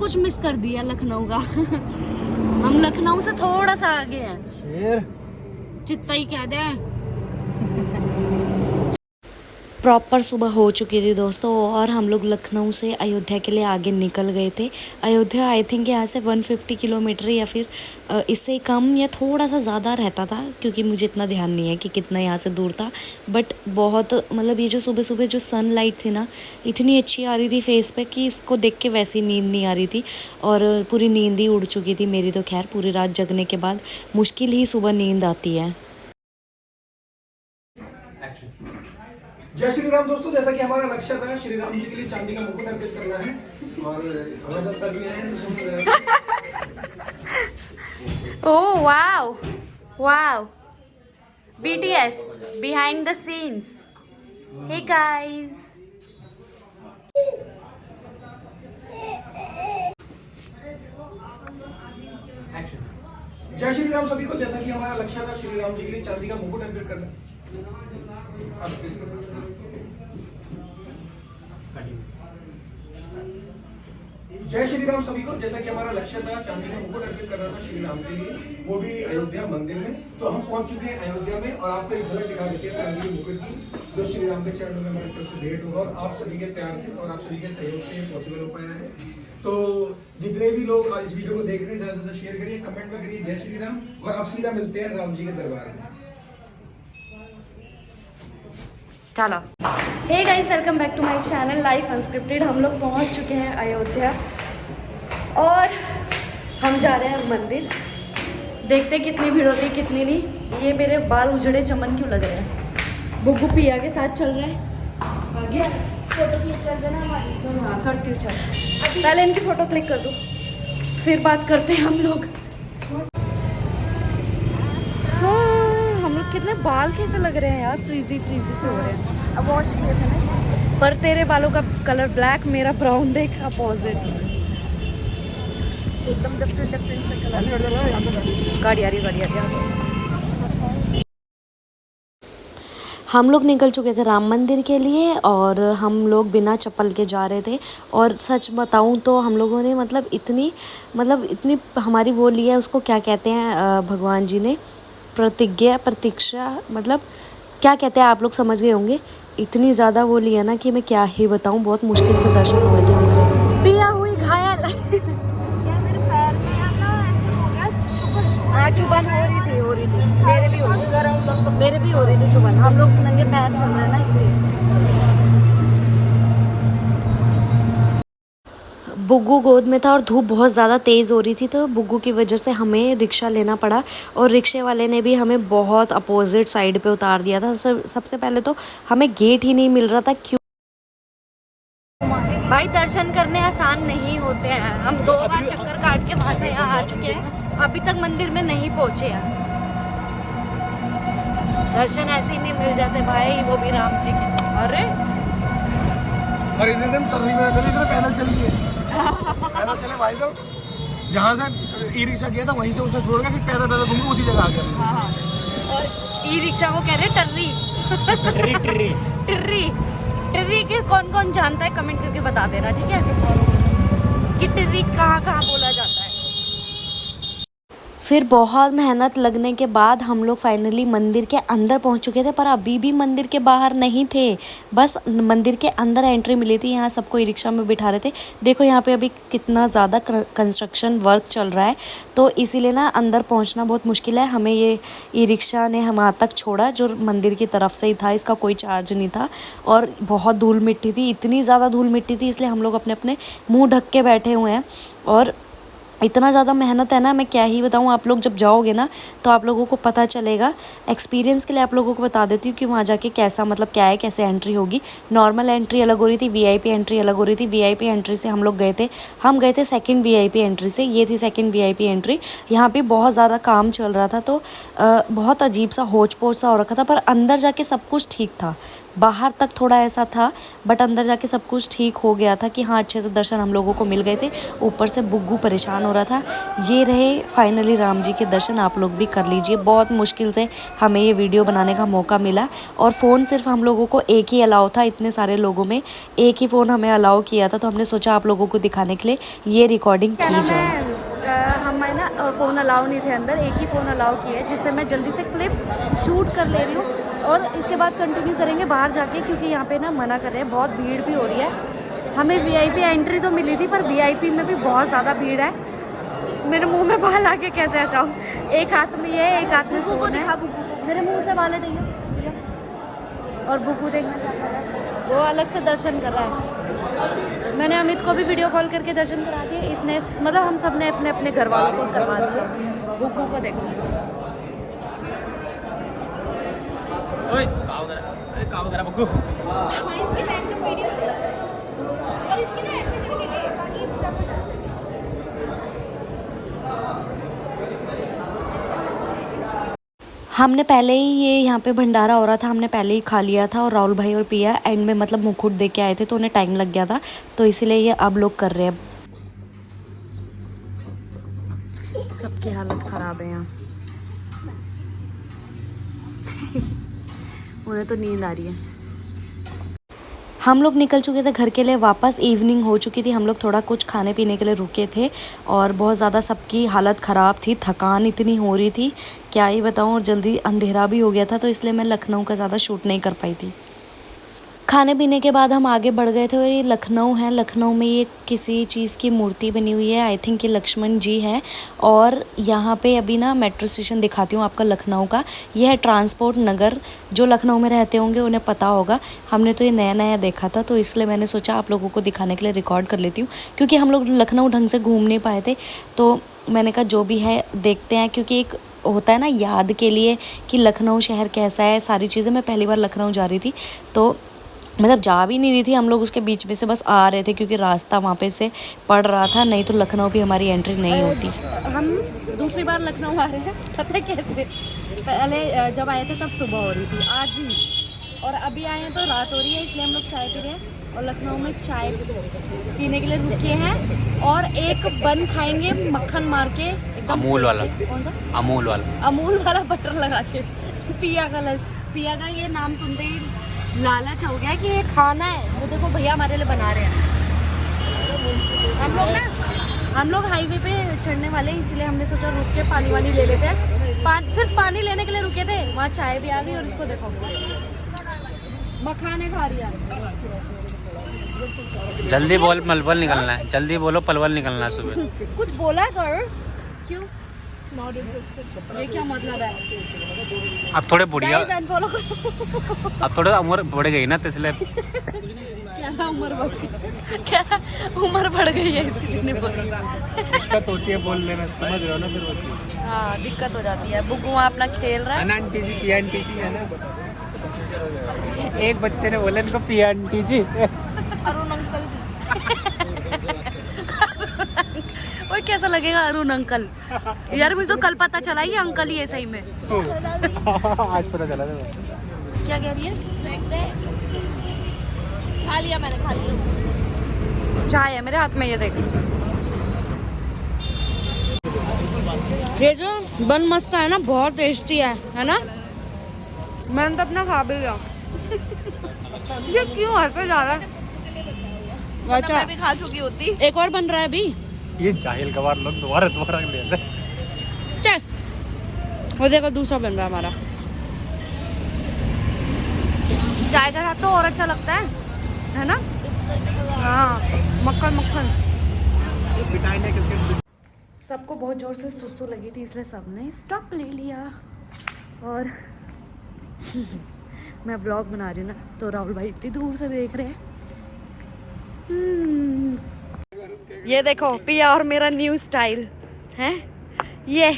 कुछ मिस कर दिया लखनऊ का। हम लखनऊ से थोड़ा सा आगे हैं। शेर चित्ता ही कह दे। प्रॉपर सुबह हो चुकी थी दोस्तों और हम लोग लखनऊ से अयोध्या के लिए आगे निकल गए थे। अयोध्या आई थिंक यहाँ से 150 किलोमीटर या फिर इससे कम या थोड़ा सा ज़्यादा रहता था, क्योंकि मुझे इतना ध्यान नहीं है कि कितना यहाँ से दूर था। बट बहुत मतलब ये जो सुबह सुबह जो सनलाइट थी ना, इतनी अच्छी आ रही थी फेस पे कि इसको देख के वैसी नींद नहीं आ रही थी और पूरी नींद ही उड़ चुकी थी मेरी। तो खैर पूरी रात जगने के बाद मुश्किल ही सुबह नींद आती है। जय श्री राम दोस्तों, जैसा कि हमारा लक्ष्य था श्री राम जी के लिए चांदी का मुकुट अर्पित करना है और हमारे साथ सभी हैं। Oh wow wow, BTS behind the scenes. Hey guys. जय श्री राम सभी को, जैसा कि हमारा लक्ष्य था श्री राम जी के लिए चांदी का मुकुट अर्पित करना। जय श्री राम सभी को, जैसा कि हमारा लक्ष्य था चांदी का मुकुट अर्पित करना था श्री राम के लिए, वो भी अयोध्या मंदिर में। तो हम पहुंच चुके हैं अयोध्या में और आपको एक झलक दिखा देते हैं चांदी के मुकुट की, जो श्री राम के चरणों में हमारी तरफ से भेंट होगा और आप सभी के प्यार से और आप सभी के सहयोग से पॉसिबल हो पाया है। तो जितने भी लोग आज इस वीडियो को देख रहे हैं ज्यादा से ज्यादा शेयर करिए, कमेंट में करिए जय श्री राम और अब सीधा मिलते हैं राम जी के दरबार में। चलो। Hey guys, welcome back to my channel life unscripted. हम लोग पहुंच चुके हैं अयोध्या और हम जा रहे हैं मंदिर। देखते हैं कितनी भीड़ होती है कितनी नहीं। ये मेरे बाल उजड़े चमन क्यों लग रहे हैं। बुग्गू पिया के साथ चल रहा है। आ गया फोटो क्लिक कर देना हमारी। हाँ करती हूँ, चल पहले इनकी फोटो क्लिक कर दो फिर बात करते हैं हम लोग। हम लोग कितने बाल कैसे लग रहे हैं यार, फ्रीजी फ्रीजी से हो रहे हैं। अब वॉश किए थे ना, पर तेरे बालों का कलर ब्लैक, मेरा ब्राउन। देख अपोजिट, एकदम डिफरेंट डिफरेंट से कलर। गाड़ी आ रही। हम लोग निकल चुके थे राम मंदिर के लिए और हम लोग बिना चप्पल के जा रहे थे। और सच बताऊं तो हम लोगों ने मतलब इतनी हमारी वो लिया, उसको क्या कहते हैं भगवान जी ने, प्रतीक्षा, मतलब क्या कहते हैं आप लोग समझ गए होंगे। इतनी ज़्यादा वो लिया ना कि मैं क्या ही बताऊं, बहुत मुश्किल से दर्शन हुए थे हमारे। पिया हुई घायल। मेरे पैर में ना ऐसे हो गया चुभन। चुभन हो रही थी मेरे भी हो रही थी चुभन। हम लोग नंगे पैर चल रहे हैं ना, इसलिए। बुग्गू गोद में था और धूप बहुत ज़्यादा तेज़ हो रही थी, तो बुग्गू की वजह से हमें रिक्शा लेना पड़ा और रिक्शे वाले ने भी हमें बहुत अपोजिट साइड पे उतार दिया था। सबसे पहले तो हमें गेट ही नहीं मिल रहा था। क्यों भाई, दर्शन करने आसान नहीं होते हैं। हम 2 बार चक्कर काट के वहां से यहाँ आ चुके हैं, अभी तक मंदिर में नहीं पहुंचे हैं। दर्शन ऐसे ही नहीं मिल जाते भाई, वो भी राम जी के। अरे एकदम टर्री में पैदल चल रही है। पैदल चले भाई लोग, जहाँ से ई रिक्शा गया था वहीं से उसने छोड़ के पैदल पैदल घूम के उसी जगह आ गया। और ई रिक्शा को कह रहे टर्री। टिर्री के कौन जानता है, कमेंट करके बता देना, ठीक है, कि टिर्री कहाँ बोला जाता है। फिर बहुत मेहनत लगने के बाद हम लोग फाइनली मंदिर के अंदर पहुंच चुके थे, पर अभी भी मंदिर के बाहर नहीं थे, बस मंदिर के अंदर एंट्री मिली थी। यहाँ सबको ई रिक्शा में बिठा रहे थे। देखो यहाँ पे अभी कितना ज़्यादा कंस्ट्रक्शन वर्क चल रहा है, तो इसीलिए ना अंदर पहुंचना बहुत मुश्किल है। हमें ये ई रिक्शा ने हम वहाँ तक छोड़ा, जो मंदिर की तरफ से ही था, इसका कोई चार्ज नहीं था। और बहुत धूल मिट्टी थी, इतनी ज़्यादा धूल मिट्टी थी, इसलिए हम लोग अपने अपने मुँह ढक के बैठे हुए हैं। और इतना ज़्यादा मेहनत है ना, मैं क्या ही बताऊँ। आप लोग जब जाओगे ना तो आप लोगों को पता चलेगा। एक्सपीरियंस के लिए आप लोगों को बता देती हूँ कि वहाँ जाके कैसा, मतलब क्या है, कैसे एंट्री होगी। नॉर्मल एंट्री अलग हो रही थी, वीआईपी एंट्री अलग हो रही थी। वीआईपी एंट्री से हम लोग गए थे सेकंड वीआईपी एंट्री से। ये थी सेकंड वीआईपी एंट्री। यहाँ पे बहुत ज़्यादा काम चल रहा था, तो बहुत अजीब सा होच पोच सा हो रखा था, पर अंदर जाके सब कुछ ठीक था। बाहर तक थोड़ा ऐसा था, बट अंदर जाके सब कुछ ठीक हो गया था कि हाँ अच्छे से दर्शन हम लोगों को मिल गए थे। ऊपर से बुग्गू परेशान हो रहा था। ये रहे फाइनली राम जी के दर्शन, आप लोग भी कर लीजिए। बहुत मुश्किल से हमें ये वीडियो बनाने का मौका मिला और फ़ोन सिर्फ हम लोगों को एक ही अलाउ था, इतने सारे लोगों में एक ही फ़ोन हमें अलाउ किया था, तो हमने सोचा आप लोगों को दिखाने के लिए ये रिकॉर्डिंग की जाए। हमें ना फ़ोन अलाउ नहीं थे अंदर, एक ही फ़ोन अलाउ किया है, जिससे मैं जल्दी से क्लिप शूट कर ले रही हूँ और इसके बाद कंटिन्यू करेंगे बाहर जाके, क्योंकि यहाँ पे ना मना कर रहे हैं, बहुत भीड़ भी हो रही है। हमें वीआईपी एंट्री तो मिली थी पर वीआईपी में भी बहुत ज़्यादा भीड़ है। मेरे मुंह में बाल आके कैसे हटाऊँ, एक हाथ में ये एक हाथ में फ़ोन है, मेरे मुँह से बाल हटेंगे। और बुकू देखना चाहता है, वो अलग से दर्शन कर रहा है। मैंने अमित को भी वीडियो कॉल करके दर्शन करा दिए, इसने मतलब हम सब ने अपने अपने घर वालों को करवा दिया। बुकू को देखो, बुकू हमने पहले ही ये यहाँ पे भंडारा हो रहा था, हमने पहले ही खा लिया था और राहुल भाई और पिया एंड में मतलब मुकुट दे के आए थे, तो उन्हें टाइम लग गया था, तो इसीलिए ये अब लोग कर रहे हैं। सबकी हालत ख़राब है यहाँ। उन्हें तो नींद आ रही है। हम लोग निकल चुके थे घर के लिए वापस, इवनिंग हो चुकी थी, हम लोग थोड़ा कुछ खाने पीने के लिए रुके थे और बहुत ज़्यादा सबकी हालत ख़राब थी, थकान इतनी हो रही थी क्या ही बताऊँ, और जल्दी अंधेरा भी हो गया था, तो इसलिए मैं लखनऊ का ज़्यादा शूट नहीं कर पाई थी। खाने पीने के बाद हम आगे बढ़ गए थे और ये लखनऊ है। लखनऊ में ये किसी चीज़ की मूर्ति बनी हुई है, आई थिंक ये लक्ष्मण जी है। और यहाँ पे अभी ना मेट्रो स्टेशन दिखाती हूँ आपका लखनऊ का, यह है ट्रांसपोर्ट नगर। जो लखनऊ में रहते होंगे उन्हें पता होगा, हमने तो ये नया नया देखा था, तो इसलिए मैंने सोचा आप लोगों को दिखाने के लिए रिकॉर्ड कर लेती हूँ, क्योंकि हम लोग लखनऊ ढंग से घूम नहीं पाए थे, तो मैंने कहा जो भी है देखते हैं, क्योंकि एक होता है ना याद के लिए कि लखनऊ शहर कैसा है, सारी चीज़ें। मैं पहली बार लखनऊ जा रही थी, तो मतलब जा भी नहीं रही थी, हम लोग उसके बीच में से बस आ रहे थे, क्योंकि रास्ता वहाँ पे से पड़ रहा था, नहीं तो लखनऊ भी हमारी एंट्री नहीं होती। हम दूसरी बार लखनऊ आ रहे हैं, पता है कैसे, पहले जब आए थे तब सुबह हो रही थी, आज ही, और अभी आए हैं तो रात हो रही है, इसलिए हम लोग चाय पी रहे हैं और लखनऊ में चाय पीने के लिए रुके हैं और एक बन खाएंगे मक्खन मार के, एकदम अमूल वाला। कौन सा? अमूल वाला बटर लगा के। पिया का ये नाम सुनते ही लालच हो गया कि ये खाना है। वो देखो भैया हमारे लिए बना रहे हैं। हम लोग हाईवे पे चढ़ने वाले, इसलिए हमने सोचा रुक के पानी वानी ले लेते हैं। सिर्फ पानी लेने के लिए रुके थे, वहाँ चाय भी आ गई और इसको देखो मखाने खा रही है। जल्दी बोल, पलवल निकलना है, जल्दी बोलो, पलवल निकलना है सुबह। कुछ बोला कर, क्यों? ये क्या मतलब है? अब थोड़े बुढ़िया, अनफॉलो करो। अब थोड़ा उम्र बढ़ गई ना, तो इसलिए क्या उम्र बढ़ गई है, इसलिए नहीं बोल रही। दिक्कत होती है बोलने में, समझ रहे हो ना, फिर हाँ दिक्कत हो जाती है। बुग्गू वहाँ अपना खेल रहा है। आंटी जी, पिया आंटी जी है ना, एक बच्चे ने बोला इनको पिया आंटी जी। अरुण अंकल ओए कैसा लगेगा अरुण अंकल? यार मुझे तो कल पता चला ये अंकल ही है सही में। आज पता चला था। क्या कह रही है? खा लिया मैंने, खा लिया। चाय है मेरे हाथ में, ये देख। ये जो बन मस्का है ना, बहुत टेस्टी है ना? मैंने तो अपना खा भी लिया। ये क्यों हंसे जा रहा है? अच्छा मैं भी खा चुकी होती। एक और बन रहा है अभी। ये जाहिल गवार लोग दोबारा ले रहे। चल वो देखो दूसरा बन रहा है हमारा। चाय के साथ तो और अच्छा लगता है ना? हाँ मक्खन। सबको बहुत जोर से सुसु लगी थी, इसलिए सबने स्टॉप ले लिया और मैं ब्लॉग बना रही हूँ ना, तो राहुल भाई इतनी दूर से देख रहे हैं। ये देखो पिया और मेरा न्यू स्टाइल है ये।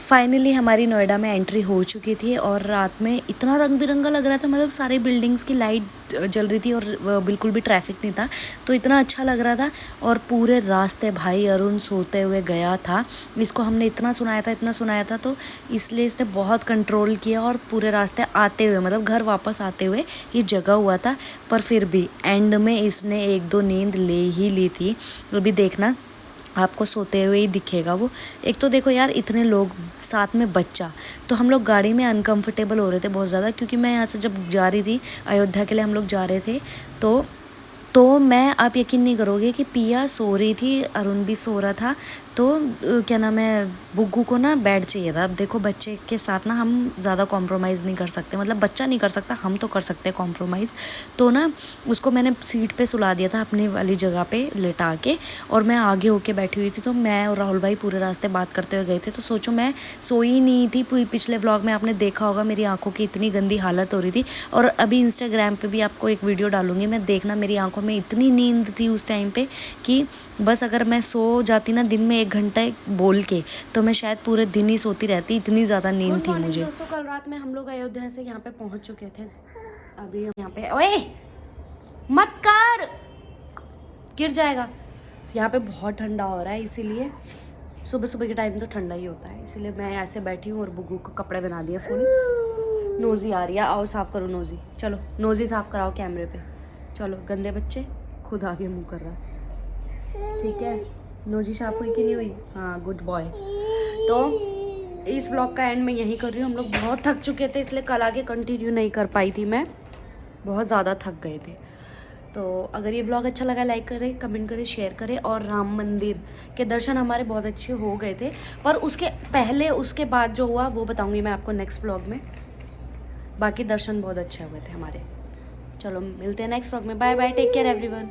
फाइनली हमारी नोएडा में एंट्री हो चुकी थी और रात में इतना रंग बिरंगा लग रहा था, मतलब सारी बिल्डिंग्स की लाइट जल रही थी और बिल्कुल भी ट्रैफिक नहीं था, तो इतना अच्छा लग रहा था। और पूरे रास्ते भाई अरुण सोते हुए गया था, इसको हमने इतना सुनाया था तो इसलिए इसने बहुत कंट्रोल किया और पूरे रास्ते आते हुए, मतलब घर वापस आते हुए ये जगा हुआ था, पर फिर भी एंड में इसने 1-2 नींद ले ही ली थी। अभी देखना आपको सोते हुए ही दिखेगा वो। एक तो देखो यार, इतने लोग साथ में बच्चा, तो हम लोग गाड़ी में अनकंफर्टेबल हो रहे थे बहुत ज़्यादा, क्योंकि मैं यहाँ से जब जा रही थी अयोध्या के लिए, हम लोग जा रहे थे, तो मैं, आप यकीन नहीं करोगे कि पिया सो रही थी, अरुण भी सो रहा था, तो क्या नाम है, बुग्गू को ना बेड चाहिए था। अब देखो बच्चे के साथ ना हम ज़्यादा कॉम्प्रोमाइज़ नहीं कर सकते, मतलब बच्चा नहीं कर सकता, हम तो कर सकते हैं कॉम्प्रोमाइज़। तो ना उसको मैंने सीट पे सुला दिया था अपनी वाली जगह पे लेटा के, और मैं आगे होके बैठी हुई थी। तो मैं और राहुल भाई पूरे रास्ते बात करते हुए गए थे, तो सोचो मैं सोई नहीं थी। पिछले व्लॉग में आपने देखा होगा मेरी आंखों की इतनी गंदी हालत हो रही थी, और अभी इंस्टाग्राम पे भी आपको एक वीडियो डालूंगी मैं, देखना मेरी आंखों में इतनी नींद थी उस टाइम पे कि बस अगर मैं सो जाती ना दिन में 1 घंटा बोल के, तो मैं शायद पूरे दिन ही सोती रहती, इतनी ज़्यादा नींद थी मुझे। दोस्तों, कल रात में हम लोग अयोध्या से यहाँ पे पहुँच चुके थे। अभी यहाँ पे, ओए मत कर, गिर जाएगा। यहाँ पे बहुत ठंडा हो रहा है, इसीलिए सुबह सुबह के टाइम तो ठंडा ही होता है, इसीलिए मैं ऐसे बैठी हूँ और बुग्गू को कपड़े बना दिए फुल। नोज़ी आ रही है, आओ साफ़ करो नोज़ी, चलो नोज़ी साफ़ कराओ कैमरे पे, चलो गंदे बच्चे, खुद आगे मुँह कर रहा है, ठीक है। नोज़ी साफ़ हुई कि नहीं हुई? हाँ, गुड बॉय। तो इस व्लॉग का एंड मैं यहीं कर रही हूँ। हम लोग बहुत थक चुके थे, इसलिए कल आगे कंटिन्यू नहीं कर पाई थी मैं, बहुत ज़्यादा थक गए थे। तो अगर ये ब्लॉग अच्छा लगा लाइक करें, कमेंट करें, शेयर करें। और राम मंदिर के दर्शन हमारे बहुत अच्छे हो गए थे, पर उसके पहले उसके बाद जो हुआ वो बताऊंगी मैं आपको नेक्स्ट ब्लॉग में। बाकी दर्शन बहुत अच्छे हुए थे हमारे। चलो मिलते हैं नेक्स्ट ब्लॉग में, bye bye, take care everyone.